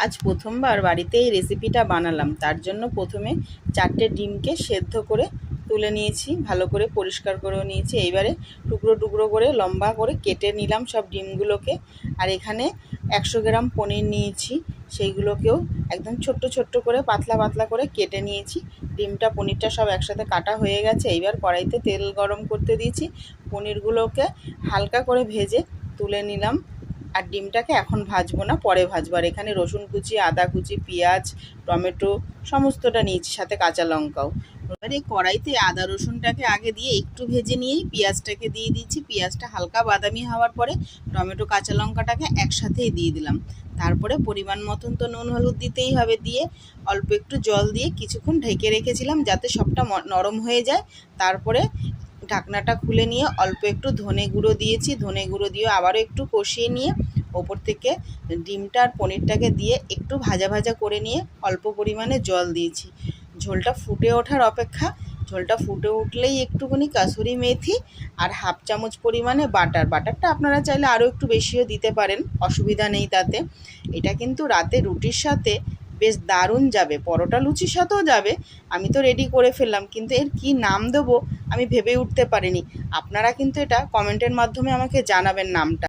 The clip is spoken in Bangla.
আজ প্রথমবার বাড়িতে এই রেসিপিটা বানালাম। তার জন্য প্রথমে 4টে ডিমকে সেদ্ধ করে তুলে নিয়েছি, ভালো করে পরিষ্কার করেও নিয়েছি। এইবারে টুকরো টুকরো করে লম্বা করে কেটে নিলাম সব ডিমগুলোকে। আর এখানে 100 গ্রাম পনির নিয়েছি, সেইগুলোকেও একদম ছোট্ট ছোট্ট করে পাতলা পাতলা করে কেটে নিয়েছি। ডিমটা পনিরটা সব একসাথে কাটা হয়ে গেছে। এইবার কড়াইতে তেল গরম করতে দিয়েছি, পনিরগুলোকে হালকা করে ভেজে তুলে নিলাম। আর ডিমটাকে এখন ভাজবো না, পরে ভাজবো। আর এখানে রসুন কুচি, আদা কুচি, পেঁয়াজ, টমেটো সমস্তটা নিয়েছি, সাথে কাঁচা লঙ্কাও। এবারে কড়াইতে আদা রসুনটাকে আগে দিয়ে একটু ভেজে নিয়েই পেঁয়াজটাকে দিয়ে দিচ্ছি। পেঁয়াজটা হালকা বাদামি হওয়ার পরে টমেটো কাঁচা লঙ্কাটাকে একসাথেই দিয়ে দিলাম। তারপরে পরিমাণ মতন তো নুন হলুদ দিতেই হবে, দিয়ে অল্প একটু জল দিয়ে কিছুক্ষণ ঢেকে রেখেছিলাম যাতে সবটা নরম হয়ে যায়। তারপরে ঢাকনাটা খুলে নিয়ে অল্প একটু ধনে গুঁড়ো দিয়েছি, ধনে গুঁড়ো দিয়ে আবারও একটু কষিয়ে নিয়ে ওপর থেকে ডিমটা আর পনিরটাকে দিয়ে একটু ভাজা ভাজা করে নিয়ে অল্প পরিমাণে জল দিয়েছি। ঝোলটা ফুটে ওঠার অপেক্ষা। ঝোলটা ফুটে উঠলেই একটুখানি কাসুরি মেথি আর হাফ চামচ পরিমাণে বাটারটা আপনারা চাইলে আরও একটু বেশিও দিতে পারেন, অসুবিধা নেই তাতে। এটা কিন্তু রাতে রুটির সাথে বেশ দারুণ যাবে, পরোটা লুচির সাথেও যাবে। আমি তো রেডি করে ফেললাম, কিন্তু এর কি নাম দেবো আমি ভেবে উঠতে পারিনি। আপনারা কিন্তু এটা কমেন্টের মাধ্যমে আমাকে জানাবেন নামটা।